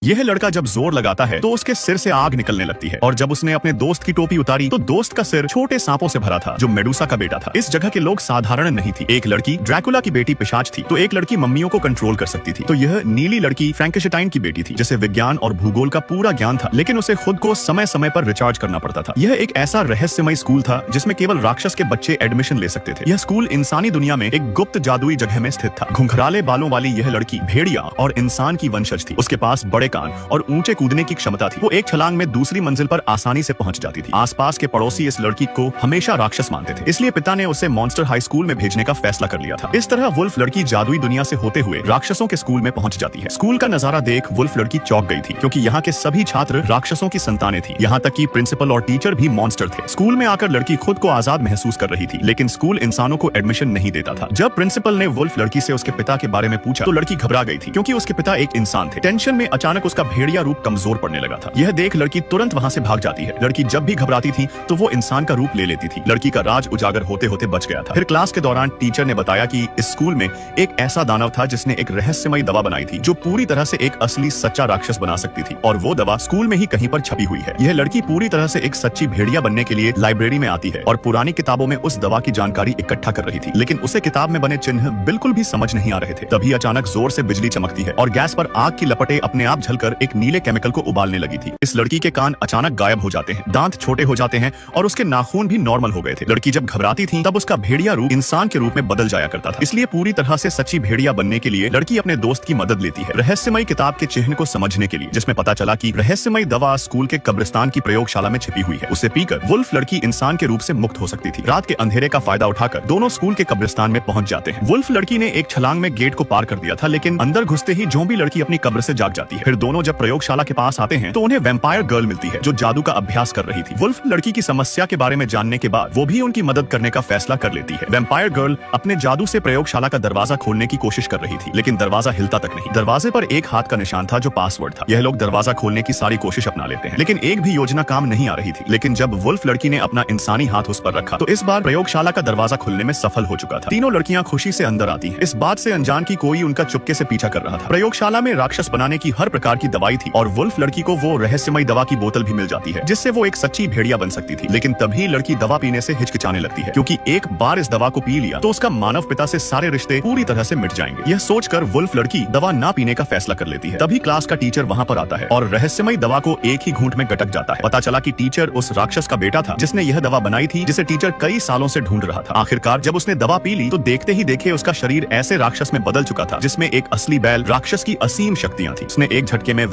यह लड़का जब जोर लगाता है तो उसके सिर से आग निकलने लगती है, और जब उसने अपने दोस्त की टोपी उतारी तो दोस्त का सिर छोटे सांपों से भरा था जो मेडुसा का बेटा था। इस जगह के लोग साधारण नहीं थी। एक लड़की ड्रैकुला की बेटी पिशाच थी, तो एक लड़की मम्मियों को कंट्रोल कर सकती थी, तो यह नीली लड़की फ्रैंकेनस्टाइन की बेटी थी जिसे विज्ञान और भूगोल का पूरा ज्ञान था, लेकिन उसे खुद को समय समय पर रिचार्ज करना पड़ता था। यह एक ऐसा रहस्यमय स्कूल था जिसमें केवल राक्षस के बच्चे एडमिशन ले सकते थे। यह स्कूल इंसानी दुनिया में एक गुप्त जादुई जगह में स्थित था। घुंघराले बालों वाली यह लड़की भेड़िया और इंसान की वंशज थी। उसके पास बड़े कान और ऊंचे कूदने की क्षमता थी। वो एक छलांग में दूसरी मंजिल पर आसानी से पहुंच जाती थी। आसपास के पड़ोसी इस लड़की को हमेशा राक्षस मानते थे, इसलिए पिता ने उसे मॉन्स्टर हाई स्कूल में भेजने का फैसला कर लिया था। इस तरह वुल्फ लड़की जादुई दुनिया से होते हुए राक्षसों के स्कूल में पहुंच जाती है। स्कूल का नजारा देख वुल्फ लड़की चौंक गई थी, क्योंकि यहाँ के सभी छात्र राक्षसों की संतानें थी। यहाँ तक कि प्रिंसिपल और टीचर भी मॉन्स्टर थे। स्कूल में आकर लड़की खुद को आजाद महसूस कर रही थी, लेकिन स्कूल इंसानों को एडमिशन नहीं देता था। जब प्रिंसिपल ने वुल्फ लड़की से उसके पिता के बारे में पूछा तो लड़की घबरा गई थी, क्योंकि उसके पिता एक इंसान थे। टेंशन में अचानक उसका भेड़िया रूप कमजोर पड़ने लगा था। यह देख लड़की तुरंत वहाँ से भाग जाती है। लड़की जब भी घबराती थी तो वो इंसान का रूप ले लेती थी। लड़की का राज उजागर होते होते बच गया था। फिर क्लास के दौरान टीचर ने बताया कि इस स्कूल में एक ऐसा दानव था जिसने एक रहस्यमयी दवा बनाई थी जो पूरी तरह से एक असली सच्चा राक्षस बना सकती थी, और वो दवा स्कूल में ही कहीं पर छपी हुई है। यह लड़की पूरी तरह से एक सच्ची भेड़िया बनने के लिए लाइब्रेरी में आती है और पुरानी किताबों में उस दवा की जानकारी इकट्ठा कर रही थी, लेकिन उसे किताब में बने चिन्ह बिल्कुल भी समझ नहीं आ रहे थे। तभी अचानक जोर से बिजली चमकती है और गैस पर आग की लपटें अपने आप जलकर एक नीले केमिकल को उबालने लगी थी। इस लड़की के कान अचानक गायब हो जाते हैं, दांत छोटे हो जाते हैं और उसके नाखून भी नॉर्मल हो गए थे। लड़की जब घबराती थी तब उसका भेड़िया रूप इंसान के रूप में बदल जाया करता था। इसलिए पूरी तरह से सच्ची भेड़िया बनने के लिए लड़की अपने दोस्त की मदद लेती है रहस्यमयी किताब के चिन्ह को समझने के लिए, जिसमें पता चला कि रहस्यमयी दवा स्कूल के कब्रिस्तान की प्रयोगशाला में छिपी हुई है। उसे पीकर वुल्फ लड़की इंसान के रूप से मुक्त हो सकती थी। रात के अंधेरे का फायदा उठाकर दोनों स्कूल के कब्रिस्तान में पहुंच जाते हैं। वुल्फ लड़की ने एक छलांग में गेट को पार कर दिया था, लेकिन अंदर घुसते ही ज़ॉम्बी लड़की अपनी कब्र से जाग जाती है। फिर दोनों जब प्रयोगशाला के पास आते हैं तो उन्हें वैम्पायर गर्ल मिलती है जो जादू का अभ्यास कर रही थी। वुल्फ लड़की की समस्या के बारे में जानने के बाद वो भी उनकी मदद करने का फैसला कर लेती है। वैम्पायर गर्ल अपने जादू से प्रयोगशाला का दरवाजा खोलने की कोशिश कर रही थी, लेकिन दरवाजा हिलता तक नहीं। दरवाजे पर एक हाथ का निशान था जो पासवर्ड था। यह लोग दरवाजा खोलने की सारी कोशिश अपना लेते हैं, लेकिन एक भी योजना काम नहीं आ रही थी। लेकिन जब वुल्फ लड़की ने अपना इंसानी हाथ उस पर रखा तो इस बार प्रयोगशाला का दरवाजा खुलने में सफल हो चुका था। तीनों लड़कियां खुशी से अंदर आती हैं, इस बात से अनजान की कोई उनका चुपके से पीछा कर रहा था। प्रयोगशाला में राक्षस बनाने की हर प्रकार की दवाई थी और वुल्फ लड़की को वो रहस्यमयी दवा की बोतल भी मिल जाती है जिससे वो एक सच्ची भेड़िया बन सकती थी। लेकिन तभी लड़की दवा पीने से हिचकिचाने लगती है, क्योंकि एक बार इस दवा को पी लिया तो उसका मानव पिता से सारे रिश्ते पूरी तरह से मिट जाएंगे। यह सोचकर वुल्फ लड़की दवा ना पीने का फैसला कर लेती है। तभी क्लास का टीचर वहाँ पर आता है और रहस्यमयी दवा को एक ही घूंट में गटक जाता है। पता चला कि टीचर उस राक्षस का बेटा था जिसने यह दवा बनाई थी, जिसे टीचर कई सालों से ढूंढ रहा था। आखिरकार जब उसने दवा पी ली तो देखते ही देखे उसका शरीर ऐसे राक्षस में बदल चुका था जिसमें एक असली बैल राक्षस की असीम शक्तियां थी। उसने एक झटके में